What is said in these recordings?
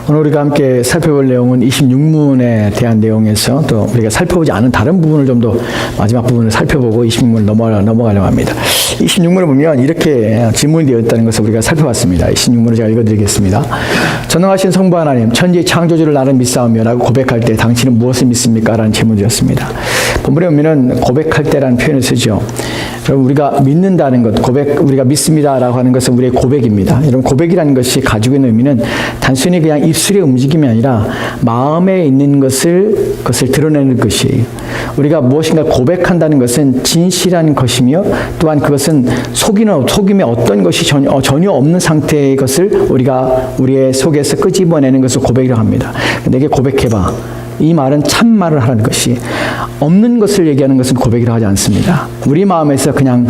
오늘 우리가 함께 살펴볼 내용은 26문에 대한 내용에서 또 우리가 살펴보지 않은 다른 부분을 좀 더 마지막 부분을 살펴보고 26문을 넘어가려고 합니다. 26문을 보면 이렇게 질문이 되어 있다는 것을 우리가 살펴봤습니다. 26문을 제가 읽어드리겠습니다. 전능하신 성부 하나님, 천지 창조주를 나를 믿사오며 라고 고백할 때 당신은 무엇을 믿습니까? 라는 질문이었습니다. 본문에 보면은 고백할 때라는 표현을 쓰죠. 여러분, 우리가 믿는다는 것, 우리가 믿습니다라고 하는 것은 우리의 고백입니다. 여러분, 고백이라는 것이 가지고 있는 의미는 단순히 그냥 입술의 움직임이 아니라 마음에 있는 그것을 드러내는 것이에요. 우리가 무엇인가 고백한다는 것은 진실한 것이며 또한 그것은 속임의 어떤 것이 전혀 없는 상태의 것을 우리가 우리의 속에서 끄집어내는 것을 고백이라고 합니다. 내게 고백해봐. 이 말은 참말을 하라는 것이, 없는 것을 얘기하는 것은 고백이라고 하지 않습니다. 우리 마음에서 그냥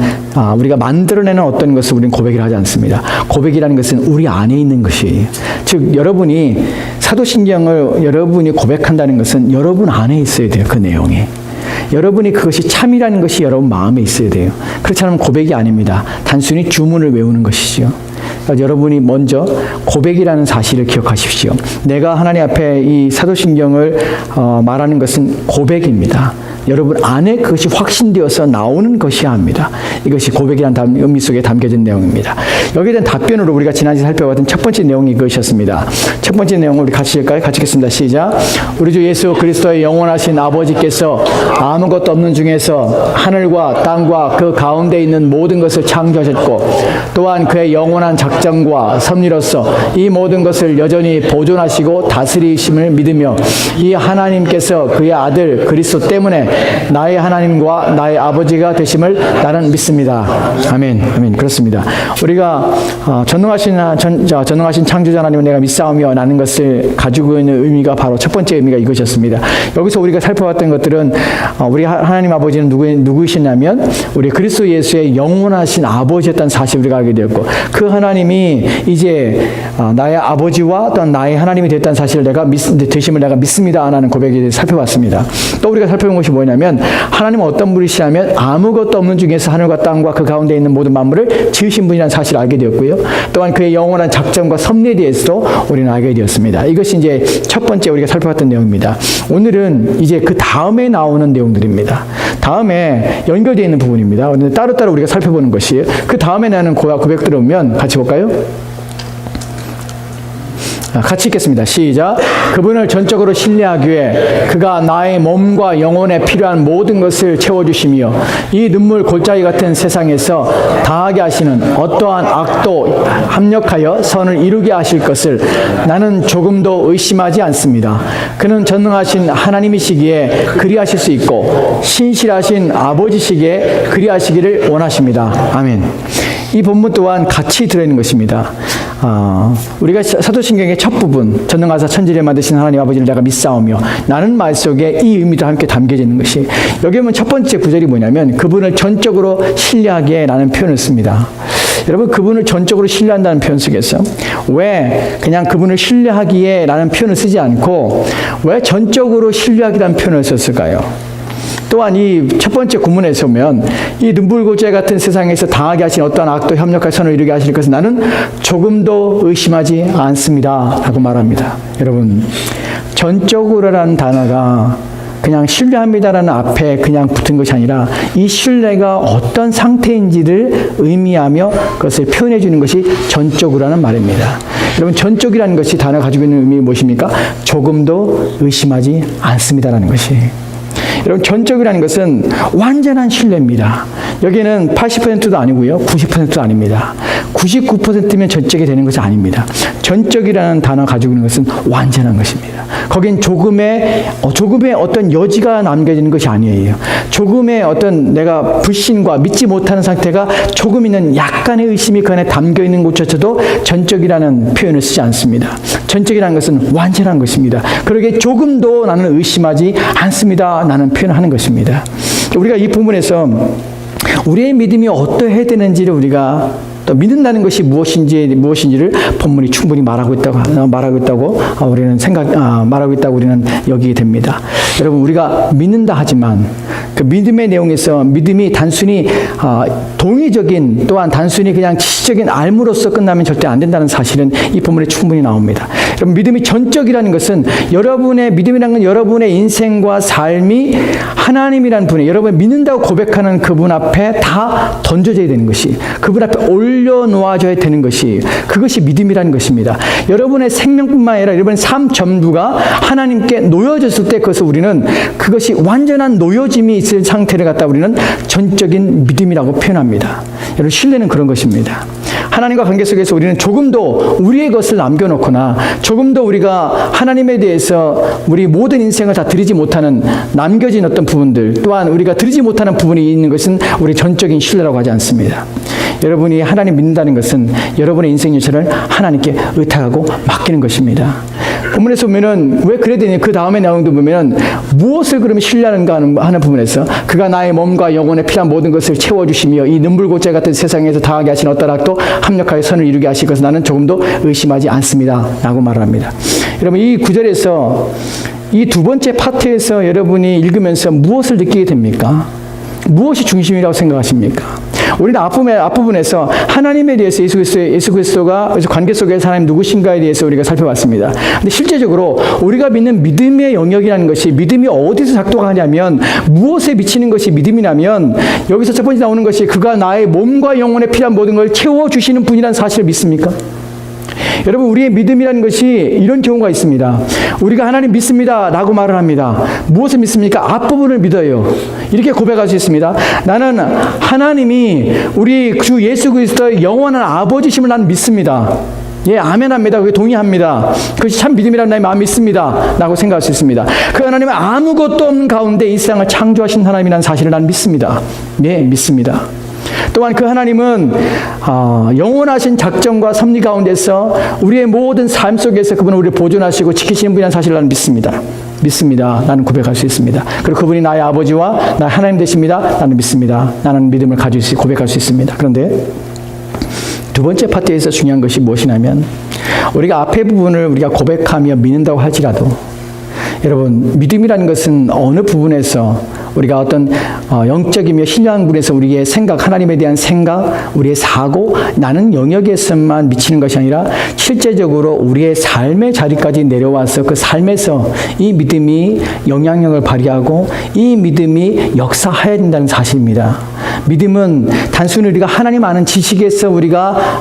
우리가 만들어내는 어떤 것을 우리는 고백이라고 하지 않습니다. 고백이라는 것은 우리 안에 있는 것이에요. 즉 여러분이 사도신경을 여러분이 고백한다는 것은 여러분 안에 있어야 돼요. 그 내용이. 여러분이 그것이 참이라는 것이 여러분 마음에 있어야 돼요. 그렇지 않으면 고백이 아닙니다. 단순히 주문을 외우는 것이죠. 그러니까 여러분이 먼저 고백이라는 사실을 기억하십시오. 내가 하나님 앞에 이 사도신경을 말하는 것은 고백입니다. 여러분 안에 그것이 확신되어서 나오는 것이야 합니다. 이것이 고백이라는 의미 속에 담겨진 내용입니다. 여기에 대한 답변으로 우리가 지난주에 살펴봤던 첫 번째 내용이 이것이었습니다. 첫 번째 내용을 우리 같이 읽을까요? 같이 읽겠습니다. 시작. 우리 주 예수 그리스도의 영원하신 아버지께서 아무것도 없는 중에서 하늘과 땅과 그 가운데 있는 모든 것을 창조하셨고 또한 그의 영원한 작정과 섭리로서 이 모든 것을 여전히 보존하시고 다스리심을 믿으며 이 하나님께서 그의 아들 그리스도 때문에 나의 하나님과 나의 아버지가 되심을 나는 믿습니다. 아멘. 아멘. 그렇습니다. 우리가 전능하신 창조자 하나님을 내가 믿사오며 라는 것을 가지고 있는 의미가 바로 첫 번째 의미가 이것이었습니다. 여기서 우리가 살펴봤던 것들은 우리 하나님 아버지는 누구이시냐면 우리 그리스도 예수의 영원하신 아버지였다는 사실을 우리가 알게 되었고 그 하나님이 이제 나의 아버지와 또한 나의 하나님이 됐다는 사실을 되심을 내가 믿습니다 라는 고백에 대해서 살펴봤습니다. 또 우리가 살펴본 것이 뭐냐면 하나님은 어떤 분이시냐면 아무것도 없는 중에서 하늘과 땅과 그 가운데 있는 모든 만물을 지으신 분이라는 사실을 알게 되었고요. 또한 그의 영원한 작정과 섭리에 대해서도 우리는 알게 되었습니다. 이것이 이제 첫 번째 우리가 살펴봤던 내용입니다. 오늘은 이제 그 다음에 나오는 내용들입니다. 다음에 연결되어 있는 부분입니다. 오늘 따로따로 우리가 살펴보는 것이에요. 그 다음에 나는 고백들을 보면 같이 볼까요? 같이 읽겠습니다. 시작. 그분을 전적으로 신뢰하기 위해 그가 나의 몸과 영혼에 필요한 모든 것을 채워주시며 이 눈물 골짜기 같은 세상에서 다하게 하시는 어떠한 악도 합력하여 선을 이루게 하실 것을 나는 조금도 의심하지 않습니다. 그는 전능하신 하나님이시기에 그리하실 수 있고 신실하신 아버지시기에 그리하시기를 원하십니다. 아멘. 이 본문 또한 같이 들어있는 것입니다. 우리가 사도신경의 첫 부분, 전능하사 천지를 만드신 하나님 아버지를 내가 믿사오며 나는 말 속에 이 의미도 함께 담겨져 있는 것이, 여기 보면 첫 번째 구절이 뭐냐면 그분을 전적으로 신뢰하기에 라는 표현을 씁니다. 여러분, 그분을 전적으로 신뢰한다는 표현 속에서 왜 그냥 그분을 신뢰하기에 라는 표현을 쓰지 않고 왜 전적으로 신뢰하기라는 표현을 썼을까요? 또한 이 첫 번째 구문에서 보면 이 눈불고제 같은 세상에서 당하게 하신 어떠한 악도 협력할 선을 이루게 하실 것은 나는 조금도 의심하지 않습니다 라고 말합니다. 여러분, 전적으로라는 단어가 그냥 신뢰합니다라는 앞에 그냥 붙은 것이 아니라 이 신뢰가 어떤 상태인지를 의미하며 그것을 표현해 주는 것이 전적으로라는 말입니다. 여러분, 전적이라는 것이 단어가 가지고 있는 의미 무엇입니까? 조금도 의심하지 않습니다라는 것이. 여러분, 전적이라는 것은 완전한 신뢰입니다. 여기는 80%도 아니고요, 90%도 아닙니다. 99%면 전적이 되는 것이 아닙니다. 전적이라는 단어 가지고 있는 것은 완전한 것입니다. 거긴 조금의 어떤 여지가 남겨지는 것이 아니에요. 조금의 어떤 내가 불신과 믿지 못하는 상태가 조금 있는 약간의 의심이 그 안에 담겨 있는 것조차도 전적이라는 표현을 쓰지 않습니다. 전적이라는 것은 완전한 것입니다. 그러기에 조금도 나는 의심하지 않습니다 라는 표현을 하는 것입니다. 우리가 이 부분에서 우리의 믿음이 어떠해야 되는지를 우리가 또 믿는다는 것이 무엇인지를 본문이 충분히 말하고 있다고 우리는 말하고 있다고 우리는 여기게 됩니다. 여러분, 우리가 믿는다 하지만 그 믿음의 내용에서 믿음이 단순히 동의적인 또한 단순히 그냥 지식적인 알므로써 끝나면 절대 안 된다는 사실은 이 본문에 충분히 나옵니다. 여러분, 믿음이 전적이라는 것은 여러분의 믿음이라는 건 여러분의 인생과 삶이 하나님이라는 분이 여러분이 믿는다고 고백하는 그분 앞에 다 던져져야 되는 것이, 그분 앞에 올려놓아져야 되는 것이, 그것이 믿음이라는 것입니다. 여러분의 생명뿐만 아니라 여러분의 삶 전부가 하나님께 놓여졌을 때 그것이 완전한 놓여짐이 있을 상태를 갖다 우리는 전적인 믿음이라고 표현합니다. 여러분, 신뢰는 그런 것입니다. 하나님과 관계 속에서 우리는 조금도 우리의 것을 남겨놓거나 조금도 우리가 하나님에 대해서 우리 모든 인생을 다 드리지 못하는 남겨진 어떤 부분들, 또한 우리가 드리지 못하는 부분이 있는 것은 우리 전적인 신뢰라고 하지 않습니다. 여러분이 하나님 믿는다는 것은 여러분의 인생 전체를 하나님께 의탁하고 맡기는 것입니다. 본문에서 보면은 왜 그래야 되냐, 그 다음에 내용도 보면은 무엇을 그러면 신뢰하는가 하는 부분에서 그가 나의 몸과 영혼에 필요한 모든 것을 채워주시며 이 눈불고자 같은 세상에서 다하게 하신 어떠락도 합력하여 선을 이루게 하실 것을 나는 조금도 의심하지 않습니다 라고 말을 합니다. 여러분, 이 구절에서 이 두 번째 파트에서 여러분이 읽으면서 무엇을 느끼게 됩니까? 무엇이 중심이라고 생각하십니까? 우리는 앞부분에서 하나님에 대해서 예수 그리스도가 관계 속에서 하나님 누구신가에 대해서 우리가 살펴봤습니다. 근데 실제적으로 우리가 믿는 믿음의 영역이라는 것이 믿음이 어디서 작동하냐면 무엇에 미치는 것이 믿음이냐면 여기서 첫 번째 나오는 것이 그가 나의 몸과 영혼에 필요한 모든 걸 채워주시는 분이라는 사실을 믿습니까? 여러분, 우리의 믿음이라는 것이 이런 경우가 있습니다. 우리가 하나님 믿습니다 라고 말을 합니다. 무엇을 믿습니까? 앞부분을 믿어요. 이렇게 고백할 수 있습니다. 나는 하나님이 우리 주 예수 그리스도의 영원한 아버지심을 나는 믿습니다. 예, 아멘합니다. 그게 동의합니다. 그것이 참 믿음이라는 나의 마음이 있습니다 라고 생각할 수 있습니다. 그 하나님은 아무것도 없는 가운데 이 세상을 창조하신 하나님이라는 사실을 나는 믿습니다. 예, 믿습니다. 또한 그 하나님은 영원하신 작정과 섭리 가운데서 우리의 모든 삶 속에서 그분은 우리를 보존하시고 지키시는 분이라는 사실을 나는 믿습니다. 나는 고백할 수 있습니다. 그리고 그분이 나의 아버지와 나의 하나님 되십니다. 나는 믿습니다. 나는 믿음을 가지고 고백할 수 있습니다. 그런데 두 번째 파트에서 중요한 것이 무엇이냐면 우리가 앞의 부분을 우리가 고백하며 믿는다고 할지라도 여러분, 믿음이라는 것은 어느 부분에서 우리가 어떤 영적이며 신령한 부분에서 우리의 생각, 하나님에 대한 생각, 우리의 사고, 나는 영역에서만 미치는 것이 아니라 실제적으로 우리의 삶의 자리까지 내려와서 그 삶에서 이 믿음이 영향력을 발휘하고 이 믿음이 역사해야 된다는 사실입니다. 믿음은 단순히 우리가 하나님 아는 지식에서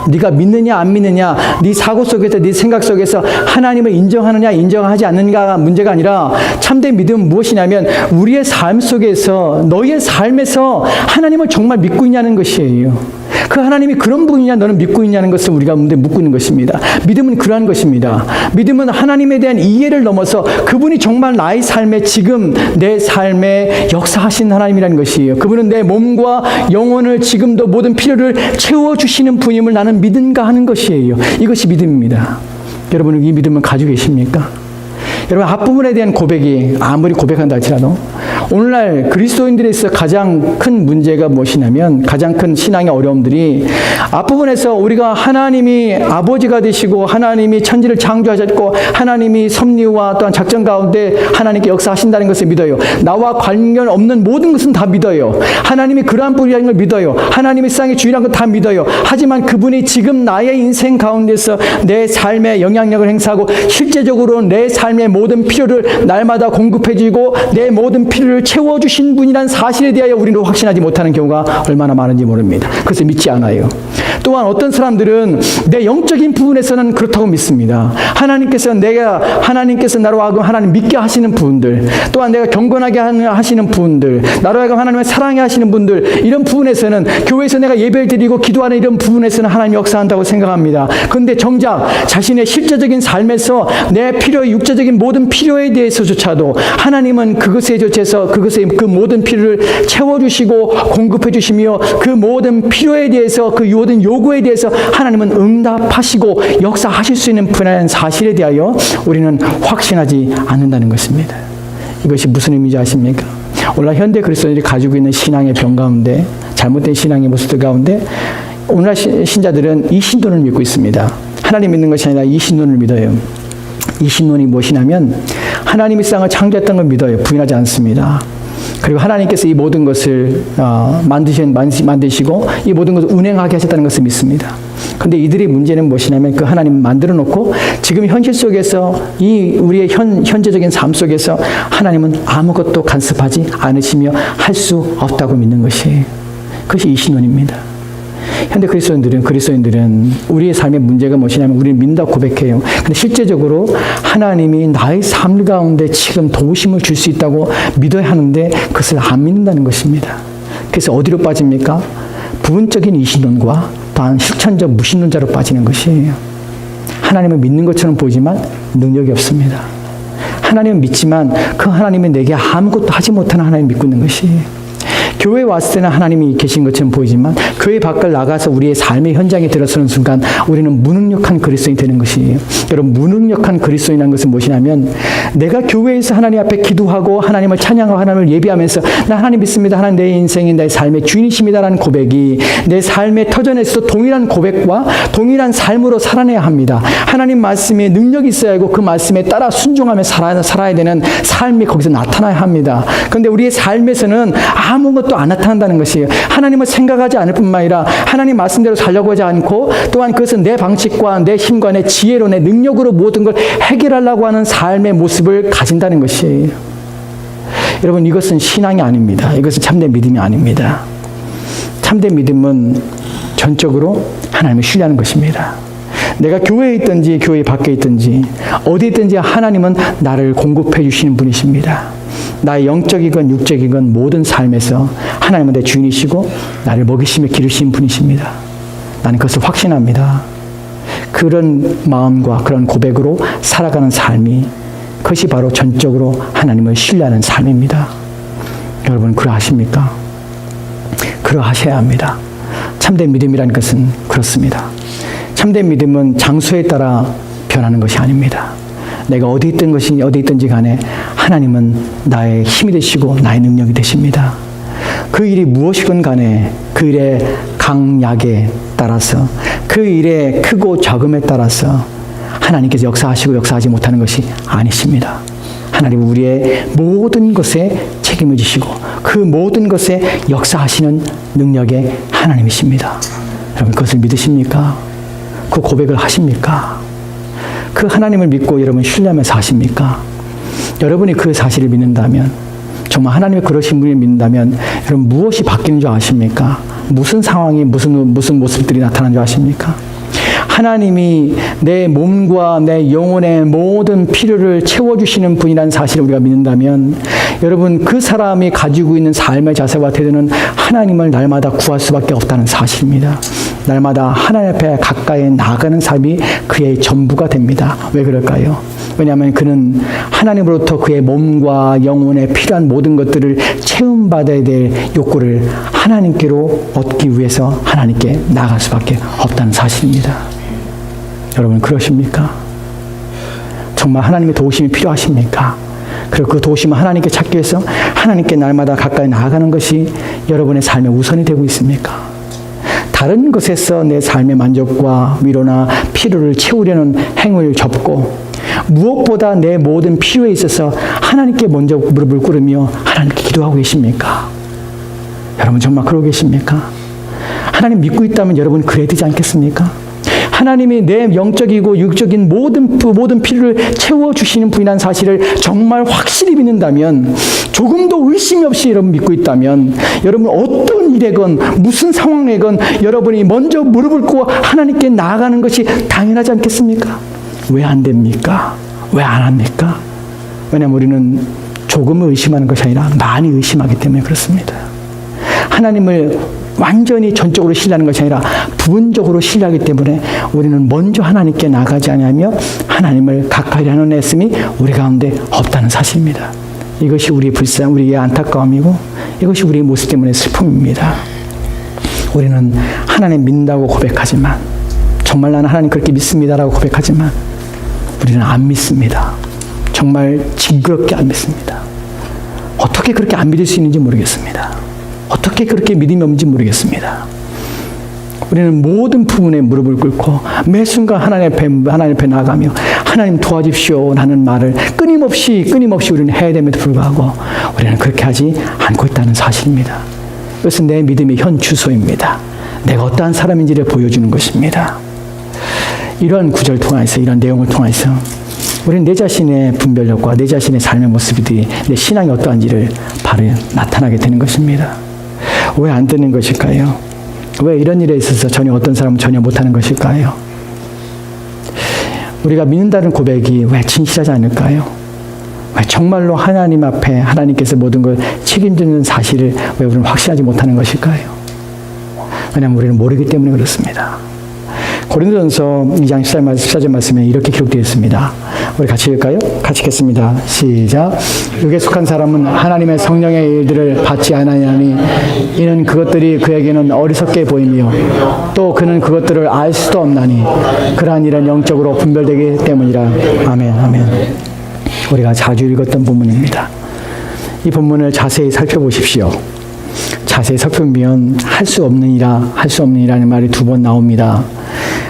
네가 믿느냐 안 믿느냐, 네 사고 속에서 네 생각 속에서 하나님을 인정하느냐 인정하지 않느냐가 문제가 아니라 참된 믿음은 무엇이냐면 우리의 삶 속에서 너희의 삶에서 하나님을 정말 믿고 있냐는 것이에요. 그 하나님이 그런 분이냐 너는 믿고 있냐는 것을 우리가 묻고 있는 것입니다. 믿음은 그러한 것입니다. 믿음은 하나님에 대한 이해를 넘어서 그분이 정말 나의 삶에 지금 내 삶에 역사하신 하나님이라는 것이에요. 그분은 내 몸과 영혼을 지금도 모든 필요를 채워주시는 분임을 나는 믿은가 하는 것이에요. 이것이 믿음입니다. 여러분은 이 믿음을 가지고 계십니까? 여러분, 앞부분에 대한 고백이 아무리 고백한다 할지라도 오늘날 그리스도인들에 있어 가장 큰 문제가 무엇이냐면 가장 큰 신앙의 어려움들이 앞부분에서 우리가 하나님이 아버지가 되시고 하나님이 천지를 창조하셨고 하나님이 섭리와 또한 작전 가운데 하나님께 역사하신다는 것을 믿어요. 나와 관련 없는 모든 것은 다 믿어요. 하나님이 그러한 분이라는 걸 믿어요. 하나님이 세상의 주인이라는 걸 다 믿어요. 하지만 그분이 지금 나의 인생 가운데서 내 삶에 영향력을 행사하고 실제적으로 내 삶의 모든 필요를 날마다 공급해 주고 내 모든 필요를 채워주신 분이라는 사실에 대하여 우리는 확신하지 못하는 경우가 얼마나 많은지 모릅니다. 그래서 믿지 않아요. 또한 어떤 사람들은 내 영적인 부분에서는 그렇다고 믿습니다. 하나님께서 나로 하여금 하나님 믿게 하시는 분들, 또한 내가 경건하게 하시는 분들, 나로 하여금 하나님을 사랑해 하시는 분들, 이런 부분에서는 교회에서 내가 예배를 드리고 기도하는 이런 부분에서는 하나님이 역사한다고 생각합니다. 그런데 정작 자신의 실제적인 삶에서 내 필요의 육체적인 모든 필요에 대해서조차도 하나님은 그것에 그 모든 필요를 채워주시고 공급해 주시며 그 모든 필요에 대해서 그 모든 요구에 대해서 하나님은 응답하시고 역사하실 수 있는 분이라는 사실에 대하여 우리는 확신하지 않는다는 것입니다. 이것이 무슨 의미인지 아십니까? 오늘날 현대 그리스도인들이 가지고 있는 신앙의 병 가운데, 잘못된 신앙의 모습들 가운데 오늘날 신자들은 이 신론을 믿고 있습니다. 하나님 믿는 것이 아니라 이 신론을 믿어요. 이 신론이 무엇이냐면 하나님이 세상을 창조했던 걸 믿어요. 부인하지 않습니다. 그리고 하나님께서 이 모든 것을 만드시고 이 모든 것을 운행하게 하셨다는 것을 믿습니다. 그런데 이들의 문제는 무엇이냐면 그 하나님 만들어 놓고 지금 현실 속에서 이 우리의 현재적인 삶 속에서 하나님은 아무것도 간섭하지 않으시며 할 수 없다고 믿는 것이, 그것이 이 신론입니다. 현대 그리스도인들은 우리의 삶의 문제가 무엇이냐면 우리는 믿는다 고백해요. 근데 실제적으로 하나님이 나의 삶 가운데 지금 도우심을 줄 수 있다고 믿어야 하는데 그것을 안 믿는다는 것입니다. 그래서 어디로 빠집니까? 부분적인 이신론과 또한 실천적 무신론자로 빠지는 것이에요. 하나님을 믿는 것처럼 보이지만 능력이 없습니다. 하나님은 믿지만 그 하나님이 내게 아무것도 하지 못하는 하나님을 믿고 있는 것이에요. 교회에 왔을 때는 하나님이 계신 것처럼 보이지만 교회 밖을 나가서 우리의 삶의 현장에 들어서는 순간 우리는 무능력한 그리스도인이 되는 것이에요. 여러분, 무능력한 그리스도인이라는 것은 무엇이냐면 내가 교회에서 하나님 앞에 기도하고 하나님을 찬양하고 하나님을 예배하면서 나 하나님 믿습니다. 하나님 내 인생이 내 삶의 주인이십니다라는 고백이 내 삶의 터전에서 동일한 고백과 동일한 삶으로 살아내야 합니다. 하나님 말씀에 능력이 있어야 하고 그 말씀에 따라 순종하며 살아야 되는 삶이 거기서 나타나야 합니다. 그런데 우리의 삶에서는 아무것도 안 나타난다는 것이에요. 하나님을 생각하지 않을 뿐만 아니라 하나님 말씀대로 살려고 하지 않고 또한 그것은 내 방식과 내 힘과 내 지혜로 내 능력으로 모든 걸 해결하려고 하는 삶의 모습을 가진다는 것이에요. 여러분, 이것은 신앙이 아닙니다. 이것은 참된 믿음이 아닙니다. 참된 믿음은 전적으로 하나님을 신뢰하는 것입니다. 내가 교회에 있든지 교회 밖에 있든지 어디 있든지 하나님은 나를 공급해 주시는 분이십니다. 나의 영적이건 육적이건 모든 삶에서 하나님은 내 주인이시고 나를 먹이시며 기르시는 분이십니다. 나는 그것을 확신합니다. 그런 마음과 그런 고백으로 살아가는 삶이, 그것이 바로 전적으로 하나님을 신뢰하는 삶입니다. 여러분, 그러하십니까? 그러하셔야 합니다. 참된 믿음이라는 것은 그렇습니다. 참된 믿음은 장소에 따라 변하는 것이 아닙니다. 내가 어디 있든지 간에 하나님은 나의 힘이 되시고 나의 능력이 되십니다. 그 일이 무엇이건 간에 그 일의 강약에 따라서 그 일의 크고 적음에 따라서 하나님께서 역사하시고 역사하지 못하는 것이 아니십니다. 하나님은 우리의 모든 것에 책임을 지시고 그 모든 것에 역사하시는 능력의 하나님이십니다. 여러분, 그것을 믿으십니까? 그 고백을 하십니까? 그 하나님을 믿고 여러분 신뢰하며 사십니까? 여러분이 그 사실을 믿는다면, 정말 하나님의 그러신 분을 믿는다면 여러분 무엇이 바뀌는 줄 아십니까? 무슨 상황이 무슨 모습들이 나타나는 줄 아십니까? 하나님이 내 몸과 내 영혼의 모든 필요를 채워주시는 분이라는 사실을 우리가 믿는다면 여러분, 그 사람이 가지고 있는 삶의 자세와 태도는 하나님을 날마다 구할 수밖에 없다는 사실입니다. 날마다 하나님 앞에 가까이 나가는 삶이 그의 전부가 됩니다. 왜 그럴까요? 왜냐하면 그는 하나님으로부터 그의 몸과 영혼에 필요한 모든 것들을 체험받아야 될 욕구를 하나님께로 얻기 위해서 하나님께 나아갈 수밖에 없다는 사실입니다. 여러분, 그러십니까? 정말 하나님의 도우심이 필요하십니까? 그리고 그 도우심을 하나님께 찾기 위해서 하나님께 날마다 가까이 나아가는 것이 여러분의 삶의 우선이 되고 있습니까? 다른 것에서 내 삶의 만족과 위로나 필요를 채우려는 행위를 접고 무엇보다 내 모든 필요에 있어서 하나님께 먼저 무릎을 꿇으며 하나님께 기도하고 계십니까? 여러분, 정말 그러고 계십니까? 하나님 믿고 있다면 여러분 그래야 되지 않겠습니까? 하나님이 내 영적이고 육적인 모든 필요를 채워주시는 분이라는 사실을 정말 확실히 믿는다면, 조금도 의심이 없이 여러분 믿고 있다면, 여러분 어떤 일에건 무슨 상황에건 여러분이 먼저 무릎을 꿇고 하나님께 나아가는 것이 당연하지 않겠습니까? 왜 안 됩니까? 왜 안 합니까? 왜냐하면 우리는 조금을 의심하는 것이 아니라 많이 의심하기 때문에 그렇습니다. 하나님을 완전히 전적으로 신뢰하는 것이 아니라 부분적으로 신뢰하기 때문에 우리는 먼저 하나님께 나가지 않으며 하나님을 가까이 하는 애씀이 우리 가운데 없다는 사실입니다. 이것이 우리의 불쌍, 우리의 안타까움이고 이것이 우리의 모습 때문에 슬픔입니다. 우리는 하나님 믿는다고 고백하지만, 정말 나는 하나님 그렇게 믿습니다라고 고백하지만 우리는 안 믿습니다. 정말 징그럽게 안 믿습니다. 어떻게 그렇게 안 믿을 수 있는지 모르겠습니다. 어떻게 그렇게 믿음이 없는지 모르겠습니다. 우리는 모든 부분에 무릎을 꿇고 매 순간 하나님 앞에 나아가며 하나님 도와주십시오 라는 말을 끊임없이 우리는 해야 됨에도 불구하고 우리는 그렇게 하지 않고 있다는 사실입니다. 이것은 내 믿음의 현 주소입니다. 내가 어떠한 사람인지를 보여주는 것입니다. 이런 구절 통해서, 이런 내용을 통해서 우리는 내 자신의 분별력과 내 자신의 삶의 모습들이 내 신앙이 어떠한지를 바로 나타나게 되는 것입니다. 왜 안 되는 것일까요? 왜 이런 일에 있어서 전혀 어떤 사람은 전혀 못하는 것일까요? 우리가 믿는다는 고백이 왜 진실하지 않을까요? 왜 정말로 하나님 앞에 하나님께서 모든 걸 책임지는 사실을 왜 우리는 확신하지 못하는 것일까요? 왜냐하면 우리는 모르기 때문에 그렇습니다. 고린도전서 2장 14절 말씀에 이렇게 기록되어 있습니다. 우리 같이 읽을까요? 같이 읽겠습니다. 시작. 육에 속한 사람은 하나님의 성령의 일들을 받지 않으나니 이는 그것들이 그에게는 어리석게 보이며 또 그는 그것들을 알 수도 없나니 그러한 일은 영적으로 분별되기 때문이라. 아멘, 아멘. 우리가 자주 읽었던 본문입니다. 이 본문을 자세히 살펴보십시오. 자세히 살펴보면 할 수 없느니라, 할 수 없느니라는 말이 2번 나옵니다.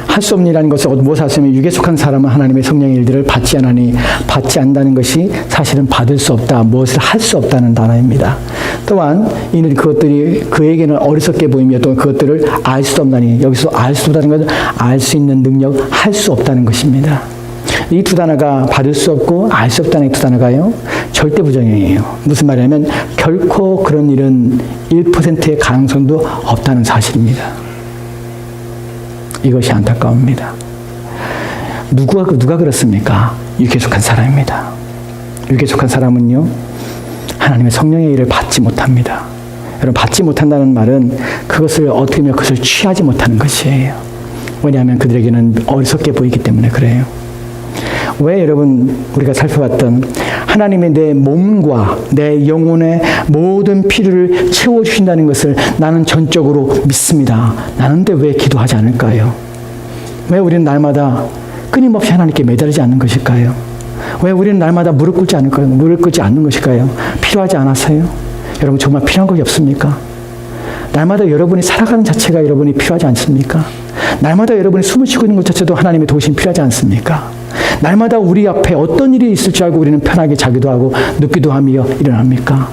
할 수 없느니라는 것을 무엇을 하시면 육에 속한 사람은 하나님의 성령의 일들을 받지 않으니 받지 않는다는 것이 사실은 받을 수 없다, 무엇을 할 수 없다는 단어입니다. 또한 이는 그것들이 그에게는 어리석게 보이며 또 그것들을 알 수도 없나니 여기서 알 수 없다는 것은 알 수 있는 능력, 할 수 없다는 것입니다. 이 두 단어가 받을 수 없고 알 수 없다는 이 두 단어가요, 절대 부정형이에요. 무슨 말이냐면 결코 그런 일은 1%의 가능성도 없다는 사실입니다. 이것이 안타까웁니다. 누가 그렇습니까? 육에 속한 사람입니다. 육에 속한 사람은요, 하나님의 성령의 일을 받지 못합니다. 여러분, 받지 못한다는 말은 그것을 어떻게 하면 그것을 취하지 못하는 것이에요. 왜냐하면 그들에게는 어리석게 보이기 때문에 그래요. 왜 여러분, 우리가 살펴봤던 하나님의 내 몸과 내 영혼의 모든 필요를 채워주신다는 것을 나는 전적으로 믿습니다. 나는 근데 왜 기도하지 않을까요? 왜 우리는 날마다 끊임없이 하나님께 매달리지 않는 것일까요? 왜 우리는 날마다 무릎 꿇지 않을까요? 무릎 꿇지 않는 것일까요? 필요하지 않아서요? 여러분, 정말 필요한 것이 없습니까? 날마다 여러분이 살아가는 자체가 여러분이 필요하지 않습니까? 날마다 여러분이 숨을 쉬고 있는 것 자체도 하나님의 도우심이 필요하지 않습니까? 날마다 우리 앞에 어떤 일이 있을 줄 알고 우리는 편하게 자기도 하고 눕기도 하며 일어납니까?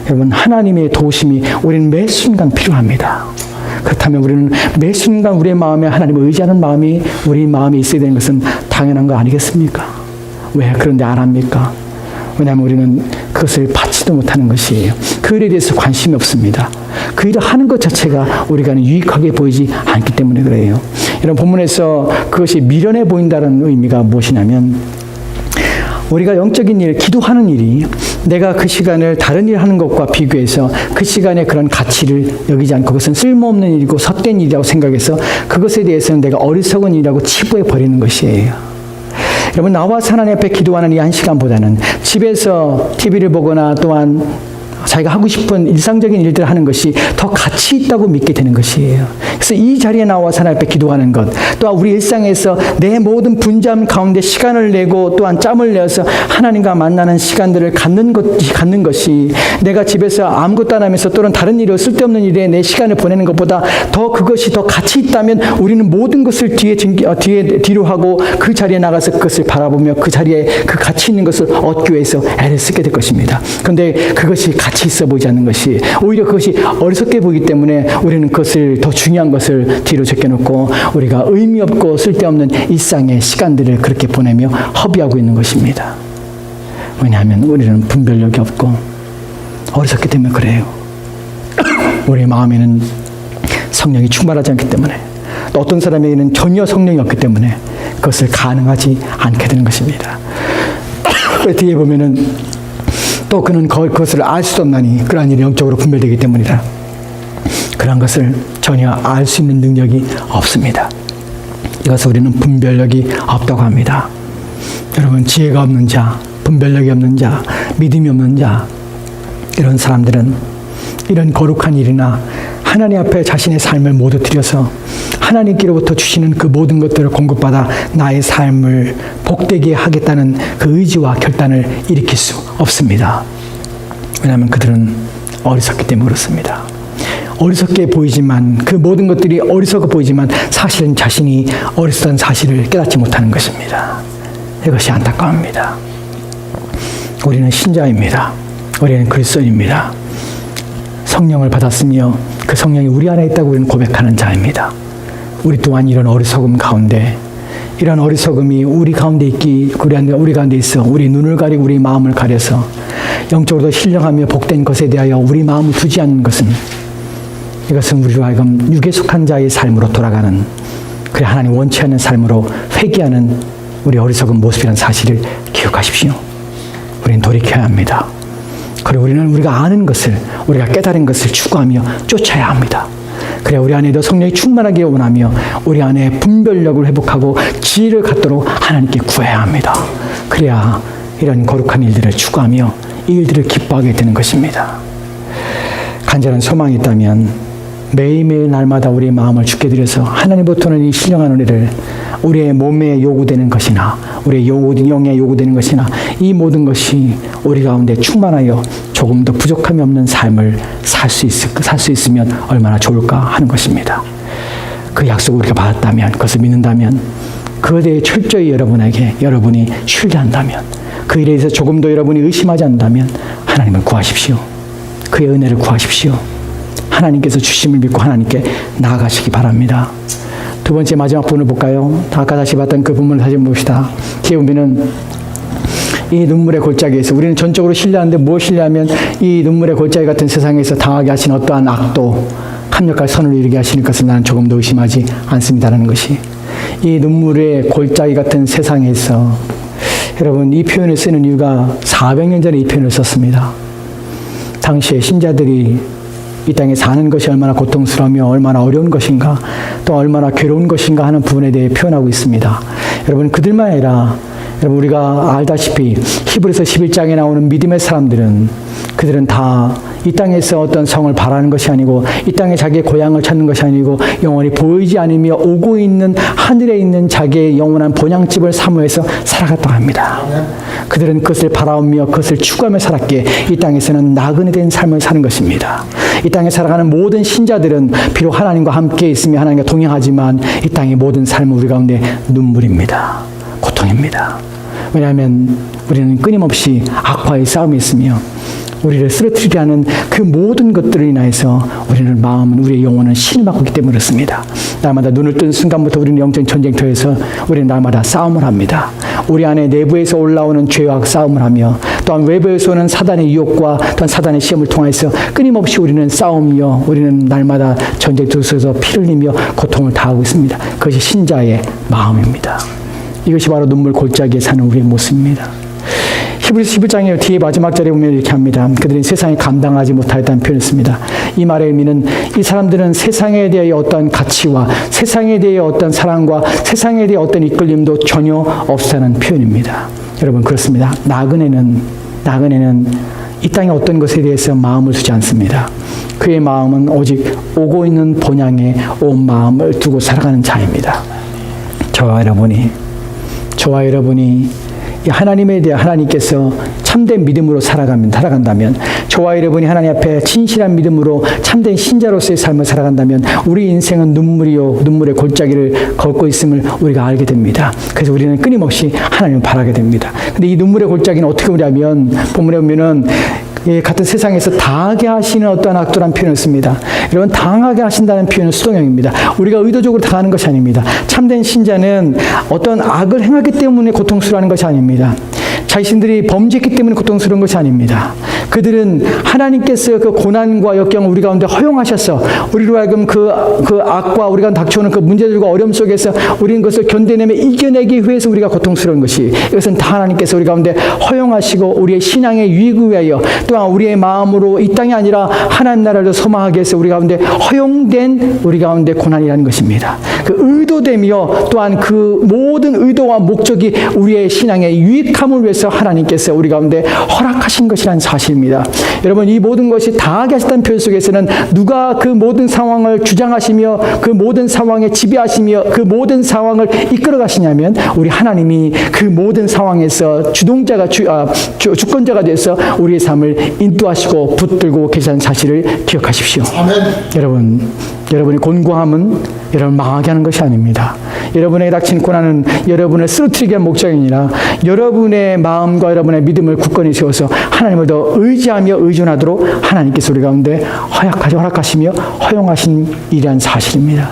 여러분, 하나님의 도우심이 우리는 매 순간 필요합니다. 그렇다면 우리는 매 순간 우리의 마음에 하나님을 의지하는 마음이 우리 마음에 있어야 되는 것은 당연한 거 아니겠습니까? 왜 그런데 안 합니까? 왜냐하면 우리는 그것을 받지도 못하는 것이에요. 그 일에 대해서 관심이 없습니다. 그 일을 하는 것 자체가 우리가 유익하게 보이지 않기 때문에 그래요. 이런 본문에서 그것이 미련해 보인다는 의미가 무엇이냐면, 우리가 영적인 일, 기도하는 일이 내가 그 시간을 다른 일 하는 것과 비교해서 그 시간에 그런 가치를 여기지 않고 그것은 쓸모없는 일이고 헛된 일이라고 생각해서 그것에 대해서는 내가 어리석은 일이라고 치부해 버리는 것이에요. 여러분, 나와서 하나님 앞에 기도하는 이 한 시간보다는 집에서 TV를 보거나 또한 자기가 하고 싶은 일상적인 일들을 하는 것이 더 가치 있다고 믿게 되는 것이에요. 그래서 이 자리에 나와서 하나님 앞에 기도하는 것, 또한 우리 일상에서 내 모든 분잠 가운데 시간을 내고 또한 짬을 내어서 하나님과 만나는 시간들을 갖는 것이 내가 집에서 아무것도 안 하면서 또는 다른 일로 쓸데없는 일에 내 시간을 보내는 것보다 더 그것이 더 가치 있다면 우리는 모든 것을 뒤로 하고 그 자리에 나가서 그것을 바라보며 그 자리에 그 가치 있는 것을 얻기 위해서 애를 쓰게 될 것입니다. 그런데 그것이 가치 있어 보이지 않는 것이, 오히려 그것이 어리석게 보이기 때문에 우리는 그것을, 더 중요한 것을 뒤로 제껴놓고 우리가 의미 없고 쓸데없는 일상의 시간들을 그렇게 보내며 허비하고 있는 것입니다. 왜냐하면 우리는 분별력이 없고 어리석기 때문에 그래요. 우리 마음에는 성령이 충만하지 않기 때문에, 또 어떤 사람에게는 전혀 성령이 없기 때문에 그것을 가능하지 않게 되는 것입니다. 뒤에 보면은 또 그는 그것을 알 수도 없나니 그러한 일이 영적으로 분별되기 때문이라. 그런 것을 전혀 알 수 있는 능력이 없습니다. 이것을 우리는 분별력이 없다고 합니다. 여러분, 지혜가 없는 자, 분별력이 없는 자, 믿음이 없는 자, 이런 사람들은 이런 거룩한 일이나 하나님 앞에 자신의 삶을 모두 드려서 하나님께로부터 주시는 그 모든 것들을 공급받아 나의 삶을 복되게 하겠다는 그 의지와 결단을 일으킬 수 없습니다. 왜냐하면 그들은 어리석기 때문에 그렇습니다. 어리석게 보이지만, 그 모든 것들이 어리석어 보이지만 사실은 자신이 어리석다는 사실을 깨닫지 못하는 것입니다. 이것이 안타까웁니다. 우리는 신자입니다. 우리는 그리스도인입니다. 성령을 받았으며 그 성령이 우리 안에 있다고 우리는 고백하는 자입니다. 우리 또한 이런 어리석음 가운데, 이런 어리석음이 우리 가운데 우리 가운데 있어 우리 눈을 가리고 우리 마음을 가려서 영적으로도 신령하며 복된 것에 대하여 우리 마음을 두지 않는 것은, 이것은 우리로 하여금 육에 속한 자의 삶으로 돌아가는, 그래 하나님 원치 않는 삶으로 회귀하는 우리 어리석은 모습이라는 사실을 기억하십시오. 우리는 돌이켜야 합니다. 그리고 우리는 우리가 아는 것을, 우리가 깨달은 것을 추구하며 쫓아야 합니다. 그래 우리 안에도 성령이 충만하게 원하며 우리 안에 분별력을 회복하고 지혜를 갖도록 하나님께 구해야 합니다. 그래야 이런 거룩한 일들을 추구하며 이 일들을 기뻐하게 되는 것입니다. 간절한 소망이 있다면 매일매일 날마다 우리의 마음을 주께 드려서 하나님부터는 이 신령한 은혜를 우리의 몸에 요구되는 것이나 우리의 영에 요구되는 것이나 이 모든 것이 우리 가운데 충만하여 조금도 부족함이 없는 삶을 살 수 있으면 얼마나 좋을까 하는 것입니다. 그 약속을 우리가 받았다면, 그것을 믿는다면, 그것에 대해 철저히 여러분이 신뢰한다면, 그 일에 대해서 조금도 여러분이 의심하지 않는다면 하나님을 구하십시오. 그의 은혜를 구하십시오. 하나님께서 주심을 믿고 하나님께 나아가시기 바랍니다. 두 번째 마지막 부분을 볼까요? 아까 다시 봤던 그 부분을 다시 봅시다. 뒤에 보면은 이 눈물의 골짜기에서 우리는 전적으로 신뢰하는데 뭘 신뢰하면 이 눈물의 골짜기 같은 세상에서 당하게 하신 어떠한 악도 합력할 선을 이루게 하시는 것을 나는 조금도 의심하지 않습니다라는 것이, 이 눈물의 골짜기 같은 세상에서, 여러분 이 표현을 쓰는 이유가 400년 전에 이 표현을 썼습니다. 당시에 신자들이 이 땅에 사는 것이 얼마나 고통스러우며 얼마나 어려운 것인가, 또 얼마나 괴로운 것인가 하는 부분에 대해 표현하고 있습니다. 여러분 그들만 아니라 여러분 우리가 알다시피 히브리서 11장에 나오는 믿음의 사람들은, 그들은 다 이 땅에서 어떤 성을 바라는 것이 아니고 이 땅에 자기의 고향을 찾는 것이 아니고 영원히 보이지 않으며 오고 있는 하늘에 있는 자기의 영원한 본향집을 사모해서 살아갔다고 합니다. 그들은 그것을 바라오며 그것을 추구하며 살았기에 이 땅에서는 나그네 된 삶을 사는 것입니다. 이 땅에 살아가는 모든 신자들은 비록 하나님과 함께 있으며 하나님과 동행하지만 이 땅의 모든 삶은 우리 가운데 눈물입니다. 고통입니다. 왜냐하면 우리는 끊임없이 악과의 싸움이 있으며 우리를 쓰러뜨리게 하는 그 모든 것들을 인하여서 우리는 마음은, 우리의 영혼은 신을 받고 있기 때문에 그렇습니다. 날마다 눈을 뜬 순간부터 우리는 영적 전쟁터에서 우리는 날마다 싸움을 합니다. 우리 안에 내부에서 올라오는 죄와 싸움을 하며 또한 외부에서 오는 사단의 유혹과 또한 사단의 시험을 통해서 끊임없이 우리는 싸우며 우리는 날마다 전쟁터에서 피를 흘리며 고통을 당하고 있습니다. 그것이 신자의 마음입니다. 이것이 바로 눈물 골짜기에 사는 우리의 모습입니다. 히브리서 11장의 뒤에 마지막 절에 보면 이렇게 합니다. 그들이 세상에 감당하지 못하였다는 표현을 씁니다. 이 말의 의미는 이 사람들은 세상에 대해 어떤 가치와 세상에 대해 어떤 사랑과 세상에 대해 어떤 이끌림도 전혀 없다는 표현입니다. 여러분 그렇습니다. 나그네는 이 땅의 어떤 것에 대해서 마음을 두지 않습니다. 그의 마음은 오직 오고 있는 본향에 온 마음을 두고 살아가는 자입니다. 저와 여러분이 하나님에 대해 하나님께서 참된 믿음으로 살아간다면, 저와 여러분이 하나님 앞에 진실한 믿음으로 참된 신자로서의 삶을 살아간다면 우리 인생은 눈물의 골짜기를 걷고 있음을 우리가 알게 됩니다. 그래서 우리는 끊임없이 하나님을 바라게 됩니다. 근데 이 눈물의 골짜기는 어떻게 보냐면, 본문에 보면은 같은 세상에서 당하게 하시는 어떠한 악도란 표현을 씁니다. 여러분 당하게 하신다는 표현은 수동형입니다. 우리가 의도적으로 당하는 것이 아닙니다. 참된 신자는 어떤 악을 행하기 때문에 고통스러워하는 것이 아닙니다. 자신들이 범죄했기 때문에 고통스러운 것이 아닙니다. 그들은 하나님께서 그 고난과 역경을 우리 가운데 허용하셔서 우리로 하여금 그 악과 우리가 닥쳐오는 그 문제들과 어려움 속에서 우리는 그것을 견뎌내며 이겨내기 위해서 우리가 고통스러운 것이, 이것은 다 하나님께서 우리 가운데 허용하시고 우리의 신앙의 유익을 위하여 또한 우리의 마음으로 이 땅이 아니라 하나님 나라를 소망하기 위해서 우리 가운데 허용된 우리 가운데 고난이라는 것입니다. 그 의도되며 또한 그 모든 의도와 목적이 우리의 신앙의 유익함을 위해서 하나님께서 우리 가운데 허락하신 것이라는 사실입니다. 여러분 이 모든 것이 당하게 하셨다는 표현 속에서는 누가 그 모든 상황을 주장하시며 그 모든 상황에 지배하시며 그 모든 상황을 이끌어 가시냐면 우리 하나님이 그 모든 상황에서 주권자가 돼서 우리의 삶을 인도하시고 붙들고 계시다는 사실을 기억하십시오. 아멘. 여러분 여러분이 곤고함은 여러분을 망하게 하는 것이 아닙니다. 여러분에게 닥친 고난은 여러분을 쓰러뜨리게 할 목적이 아니라 여러분의 마음과 여러분의 믿음을 굳건히 세워서 하나님을 더 의지하며 의존하도록 하나님께서 우리 가운데 허락하시며 허용하신 일이란 사실입니다.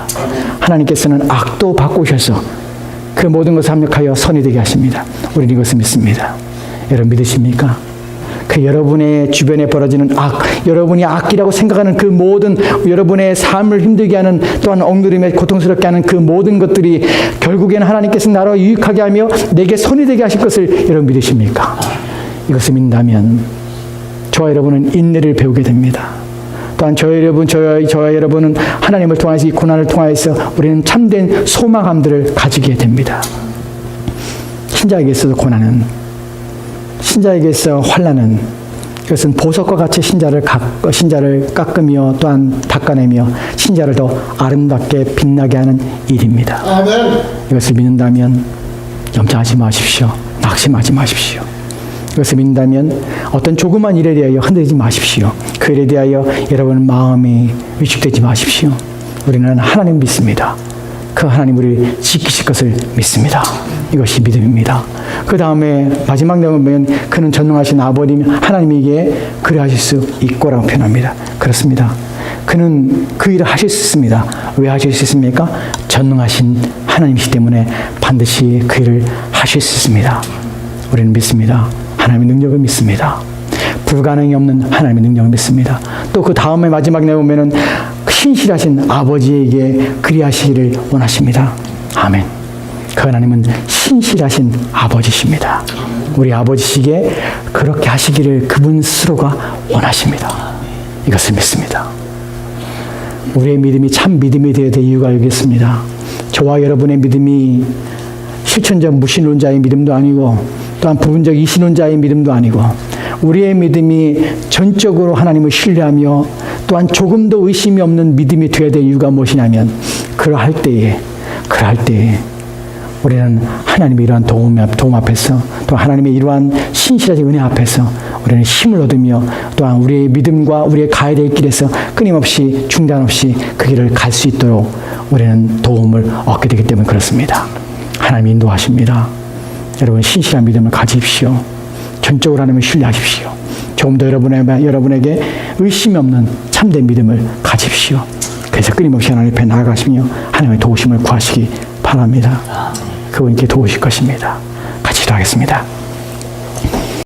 하나님께서는 악도 바꾸셔서 그 모든 것을 합력하여 선이 되게 하십니다. 우리는 이것을 믿습니다. 여러분 믿으십니까? 그 여러분의 주변에 벌어지는 악, 여러분이 악이라고 생각하는 그 모든 여러분의 삶을 힘들게 하는 또한 억누림에 고통스럽게 하는 그 모든 것들이 결국에는 하나님께서 나로 유익하게 하며 내게 선이 되게 하실 것을 여러분 믿으십니까? 이것을 믿는다면 저와 여러분은 인내를 배우게 됩니다. 또한 저와 여러분은 하나님을 통하여서 이 고난을 통하여서 우리는 참된 소망함들을 가지게 됩니다. 신자에게 있어서 고난은, 신자에게 있어 환난은, 이것은 보석과 같이 신자를 깎으며 또한 닦아내며 신자를 더 아름답게 빛나게 하는 일입니다. 아멘. 이것을 믿는다면 염려하지 마십시오. 낙심하지 마십시오. 이것을 믿는다면 어떤 조그만 일에 대하여 흔들리지 마십시오. 그 일에 대하여 여러분 마음이 위축되지 마십시오. 우리는 하나님 믿습니다. 그 하나님 우리를 지키실 것을 믿습니다. 이것이 믿음입니다. 그 다음에 마지막 내용을 보면 그는 전능하신 아버님 하나님에게 그리하실 수 있고라고 표현합니다. 그렇습니다. 그는 그 일을 하실 수 있습니다. 왜 하실 수 있습니까? 전능하신 하나님이시기 때문에 반드시 그 일을 하실 수 있습니다. 우리는 믿습니다. 하나님의 능력을 믿습니다. 불가능이 없는 하나님의 능력을 믿습니다. 또 그 다음에 마지막 내용 보면은 신실하신 아버지에게 그리하시기를 원하십니다. 아멘. 그 하나님은 신실하신 아버지십니다. 우리 아버지시기에 그렇게 하시기를 그분 스스로가 원하십니다. 이것을 믿습니다. 우리의 믿음이 참 믿음이 되어야 될 이유가 여기 있습니다. 저와 여러분의 믿음이 실천적 무신론자의 믿음도 아니고 또한 부분적 이신론자의 믿음도 아니고 우리의 믿음이 전적으로 하나님을 신뢰하며 또한 조금도 의심이 없는 믿음이 되어야 될 이유가 무엇이냐면 그러할 때에 우리는 하나님의 이러한 도움 앞에서 또 하나님의 이러한 신실하신 은혜 앞에서 우리는 힘을 얻으며 또한 우리의 믿음과 우리의 가야 될 길에서 끊임없이 중단 없이 그 길을 갈 수 있도록 우리는 도움을 얻게 되기 때문에 그렇습니다. 하나님이 인도하십니다. 여러분 신실한 믿음을 가지십시오. 전적으로 하나님을 신뢰하십시오. 조금 더 여러분에게 의심이 없는 참된 믿음을 가지십시오. 그래서 끊임없이 하나님 앞에 나아가시며 하나님의 도우심을 구하시기 바랍니다. 그분께 도우실 것입니다. 같이 기도하겠습니다.